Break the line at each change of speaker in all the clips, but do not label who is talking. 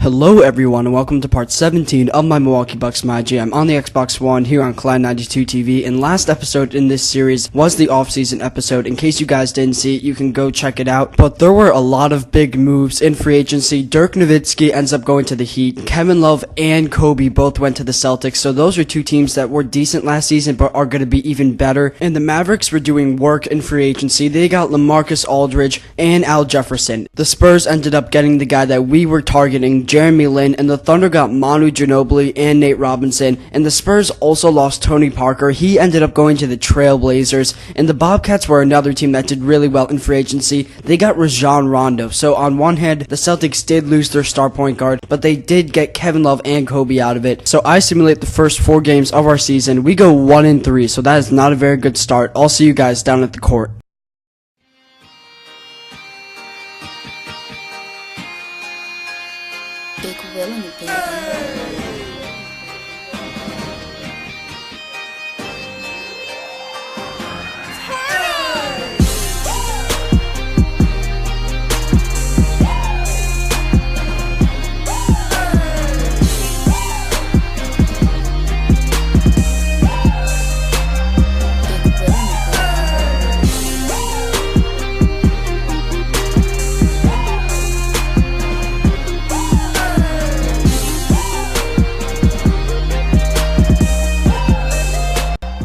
Hello everyone and welcome to part 17 of my Milwaukee Bucks MyGM on the Xbox One here on Cloud92 TV. And last episode in this series was the offseason episode. In case you guys didn't see it, you can go check it out. But there were a lot of big moves in free agency. Dirk Nowitzki ends up going to the Heat. Kevin Love and Kobe both went to the Celtics. So those are two teams that were decent last season but are going to be even better. And the Mavericks were doing work in free agency. They got LaMarcus Aldridge and Al Jefferson. The Spurs ended up getting the guy that we were targeting, Jeremy Lin, and the Thunder got Manu Ginobili and Nate Robinson, and the Spurs also lost Tony Parker. He ended up going to the Trailblazers, and the Bobcats were another team that did really well in free agency. They got Rajon Rondo. So on one hand, the Celtics did lose their star point guard, but they did get Kevin Love and Kobe out of it. So I simulate the first 4 games of our season. We go 1-3, so that is not a very good start. I'll see you guys down at the court.
Big Will in the building.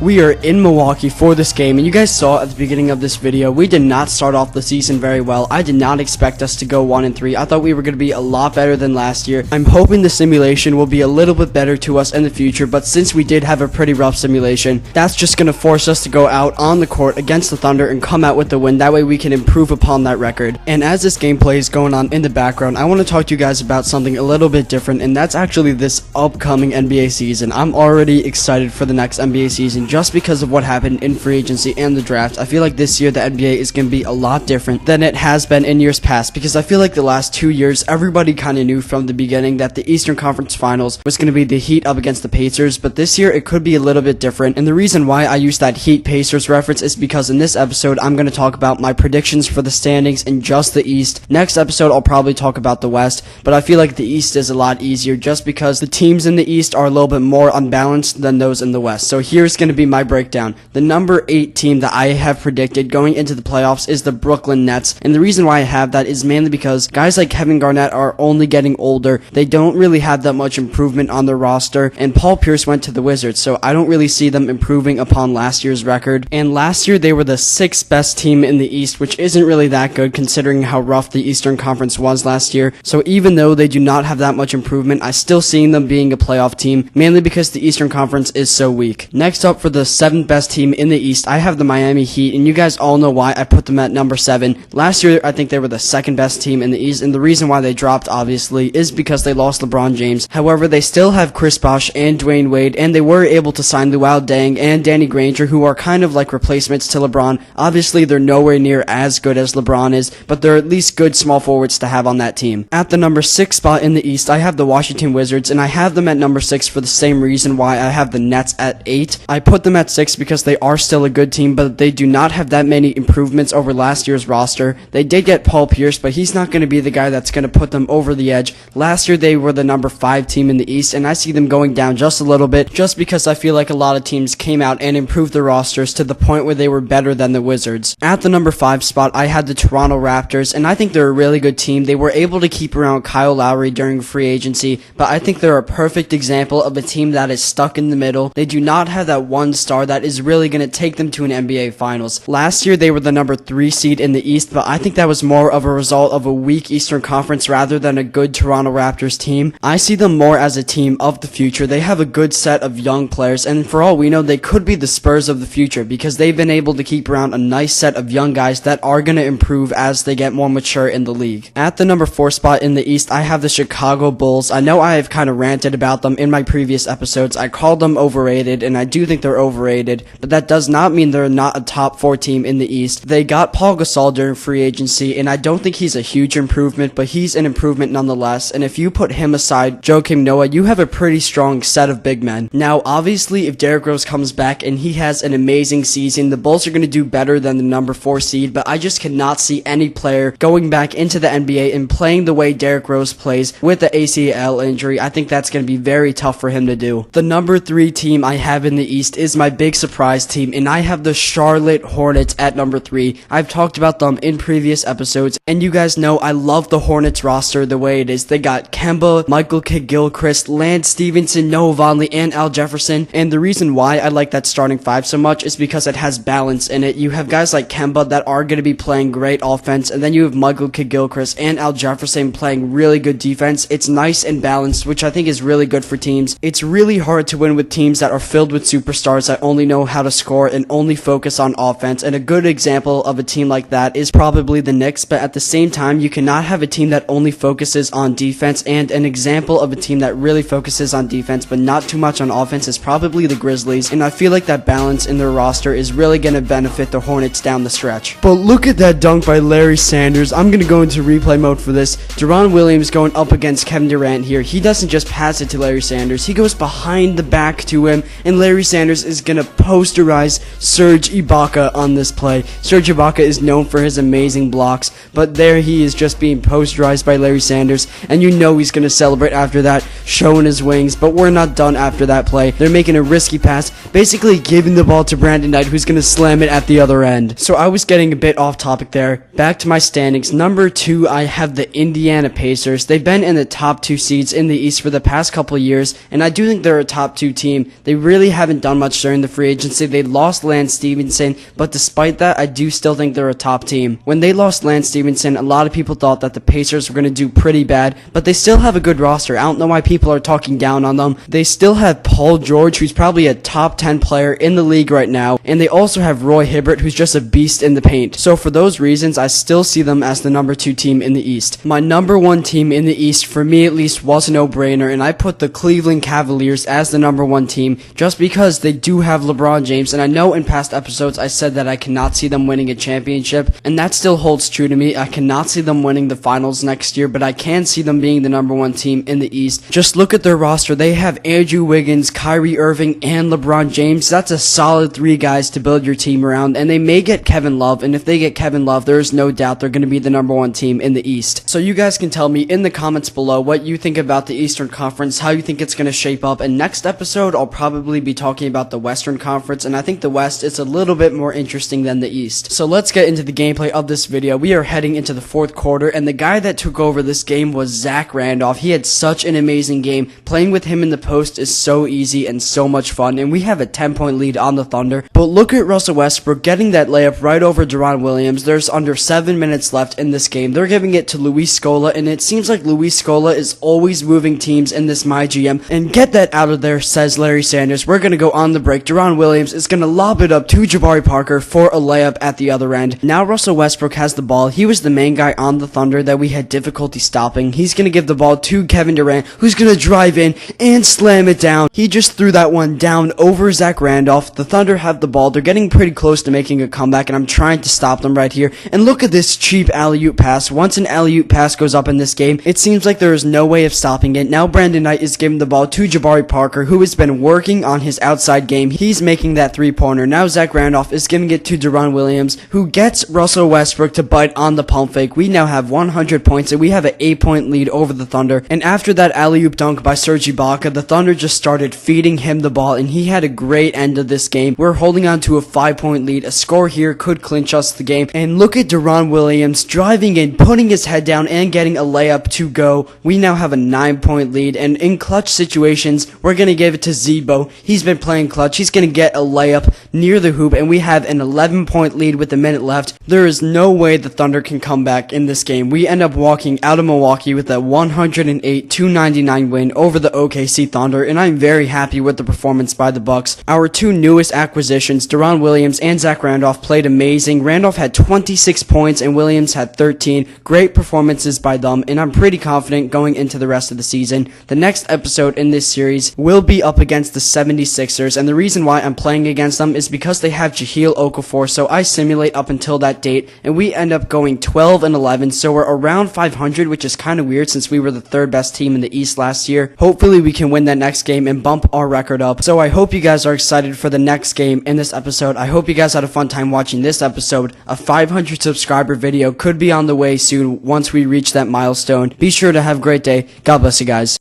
We are in Milwaukee for this game, and you guys saw at the beginning of this video, we did not start off the season very well. I did not expect us to go 1-3. I thought we were going to be a lot better than last year. I'm hoping the simulation will be a little bit better to us in the future, but since we did have a pretty rough simulation, that's just going to force us to go out on the court against the Thunder and come out with the win. That way we can improve upon that record. And as this gameplay is going on in the background, I want to talk to you guys about something a little bit different, and that's actually this upcoming NBA season. I'm already excited for the next NBA season just because of what happened in free agency and the draft. I feel like this year the NBA is going to be a lot different than it has been in years past, because I feel like the last 2 years everybody kind of knew from the beginning that the Eastern Conference Finals was going to be the Heat up against the Pacers, but this year it could be a little bit different. And the reason why I use that Heat-Pacers reference is because in this episode I'm going to talk about my predictions for the standings in just the East. Next episode I'll probably talk about the West, but I feel like the East is a lot easier just because the teams in the East are a little bit more unbalanced than those in the West. So here's going to be my breakdown. The number 8 team that I have predicted going into the playoffs is the Brooklyn Nets, and the reason why I have that is mainly because guys like Kevin Garnett are only getting older. They don't really have that much improvement on their roster, and Paul Pierce went to the Wizards, so I don't really see them improving upon last year's record. And last year they were the 6th best team in the East, which isn't really that good considering how rough the Eastern Conference was last year. So even though they do not have that much improvement, I still see them being a playoff team, mainly because the Eastern Conference is so weak. Next up, for the 7th best team in the East, I have the Miami Heat, and you guys all know why I put them at number 7. Last year, I think they were the 2nd best team in the East, and the reason why they dropped, obviously, is because they lost LeBron James. However, they still have Chris Bosh and Dwayne Wade, and they were able to sign Luol Deng and Danny Granger, who are kind of like replacements to LeBron. Obviously, they're nowhere near as good as LeBron is, but they're at least good small forwards to have on that team. At the number 6 spot in the East, I have the Washington Wizards, and I have them at number 6 for the same reason why I have the Nets at 8. I put them at 6 because they are still a good team, but they do not have that many improvements over last year's roster. They did get Paul Pierce, but he's not going to be the guy that's going to put them over the edge. Last year they were the number 5 team in the East, and I see them going down just a little bit, just because I feel like a lot of teams came out and improved their rosters to the point where they were better than the Wizards. At the number 5 spot, I had the Toronto Raptors, and I think they're a really good team. They were able to keep around Kyle Lowry during free agency, but I think they're a perfect example of a team that is stuck in the middle. They do not have that one star that is really going to take them to an NBA Finals. Last year they were the number 3 seed in the East, but I think that was more of a result of a weak Eastern Conference rather than a good Toronto Raptors team. I see them more as a team of the future. They have a good set of young players, and for all we know, they could be the Spurs of the future because they've been able to keep around a nice set of young guys that are going to improve as they get more mature in the league. At the number 4 spot in the East, I have the Chicago Bulls. I know I have kind of ranted about them in my previous episodes. I called them overrated, and I do think they're overrated, but that does not mean they're not a top 4 team in the East. They got Paul Gasol during free agency, and I don't think he's a huge improvement, but he's an improvement nonetheless, and if you put him aside Joakim Noah, you have a pretty strong set of big men. Now, obviously, if Derrick Rose comes back and he has an amazing season, the Bulls are going to do better than the number 4 seed, but I just cannot see any player going back into the NBA and playing the way Derrick Rose plays with the ACL injury. I think that's going to be very tough for him to do. The number 3 team I have in the East is my big surprise team, and I have the Charlotte Hornets at number 3. I've talked about them in previous episodes, and you guys know I love the Hornets roster the way it is. They got Kemba, Michael Kidd-Gilchrist, Lance Stevenson, Noah Vonleh, and Al Jefferson, and the reason why I like that starting 5 so much is because it has balance in it. You have guys like Kemba that are going to be playing great offense, and then you have Michael Kidd-Gilchrist and Al Jefferson playing really good defense. It's nice and balanced, which I think is really good for teams. It's really hard to win with teams that are filled with superstars that only know how to score and only focus on offense, and a good example of a team like that is probably the Knicks, but at the same time, you cannot have a team that only focuses on defense, and an example of a team that really focuses on defense but not too much on offense is probably the Grizzlies, and I feel like that balance in their roster is really going to benefit the Hornets down the stretch. But look at that dunk by Larry Sanders. I'm going to go into replay mode for this. Deron Williams going up against Kevin Durant here. He doesn't just pass it to Larry Sanders. He goes behind the back to him, and Larry Sanders is going to posterize Serge Ibaka on this play. Serge Ibaka is known for his amazing blocks, but there he is just being posterized by Larry Sanders, and you know he's going to celebrate after that, showing his wings, but we're not done after that play. They're making a risky pass, basically giving the ball to Brandon Knight, who's going to slam it at the other end. So I was getting a bit off topic there. Back to my standings. Number 2, I have the Indiana Pacers. They've been in the top 2 seeds in the East for the past couple of years, and I do think they're a top 2 team. They really haven't done much during the free agency. They lost Lance Stevenson, but despite that, I do still think they're a top team. When they lost Lance Stevenson, a lot of people thought that the Pacers were going to do pretty bad, but they still have a good roster. I don't know why people are talking down on them. They still have Paul George, who's probably a top 10 player in the league right now, and they also have Roy Hibbert, who's just a beast in the paint. So for those reasons, I still see them as the number 2 team in the East. My number 1 team in the East, for me at least, was a no-brainer, and I put the Cleveland Cavaliers as the number 1 team just because they do have LeBron James, and I know in past episodes I said that I cannot see them winning a championship, and that still holds true to me. I cannot see them winning the finals next year, but I can see them being the number 1 team in the East. Just look at their roster. They have Andrew Wiggins, Kyrie Irving, and LeBron James. That's a solid 3 guys to build your team around, and they may get Kevin Love, and if they get Kevin Love, there's no doubt they're going to be the number 1 team in the East. So you guys can tell me in the comments below what you think about the Eastern Conference, how you think it's going to shape up, and next episode I'll probably be talking about the Western Conference, and I think the West is a little bit more interesting than the East. So let's get into the gameplay of this video. We are heading into the 4th quarter, and the guy that took over this game was Zach Randolph. He had such an amazing game. Playing with him in the post is so easy and so much fun, and we have a 10-point lead on the Thunder. But look at Russell Westbrook getting that layup right over Deron Williams. There's under 7 minutes left in this game. They're giving it to Luis Scola, and it seems like Luis Scola is always moving teams in this MyGM. And get that out of there, says Larry Sanders. We're going to go on the break. Deron Williams is going to lob it up to Jabari Parker for a layup at the other end. Now Russell Westbrook has the ball. He was the main guy on the Thunder that we had difficulty stopping. He's going to give the ball to Kevin Durant, who's going to drive in and slam it down. He just threw that one down over Zach Randolph. The Thunder have the ball. They're getting pretty close to making a comeback, and I'm trying to stop them right here. And look at this cheap alley-oop pass. Once an alley-oop pass goes up in this game, it seems like there is no way of stopping it. Now Brandon Knight is giving the ball to Jabari Parker, who has been working on his outside game. He's making that 3-pointer. Now Zach Randolph is giving it to Deron Williams, who gets Russell Westbrook to bite on the pump fake. We now have 100 points, and we have an 8-point lead over the Thunder. And after that alley-oop dunk by Serge Ibaka, the Thunder just started feeding him the ball, and he had a great end of this game. We're holding on to a 5-point lead. A score here could clinch us the game. And look at Deron Williams driving in, putting his head down, and getting a layup to go. We now have a 9-point lead, and in clutch situations, we're going to give it to Zebo. He's been playing clutch. He's going to get a layup near the hoop, and we have an 11-point lead with a minute left. There is no way the Thunder can come back in this game. We end up walking out of Milwaukee with a 108-299 win over the OKC Thunder, and I'm very happy with the performance by the Bucks. Our 2 newest acquisitions, Deron Williams and Zach Randolph, played amazing. Randolph had 26 points and Williams had 13. Great performances by them, and I'm pretty confident going into the rest of the season. The next episode in this series will be up against the 76ers, and the reason why I'm playing against them is because they have Jahlil Okafor, so I simulate up until that date, and we end up going 12-11, so we're around 500, which is kind of weird since we were the third best team in the East last year. Hopefully we can win that next game and bump our record up. So I hope you guys are excited for the next game in this episode. I hope you guys had a fun time watching this episode. A 500 subscriber video could be on the way soon once we reach that milestone. Be sure to have a great day. God bless you guys.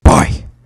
Bye.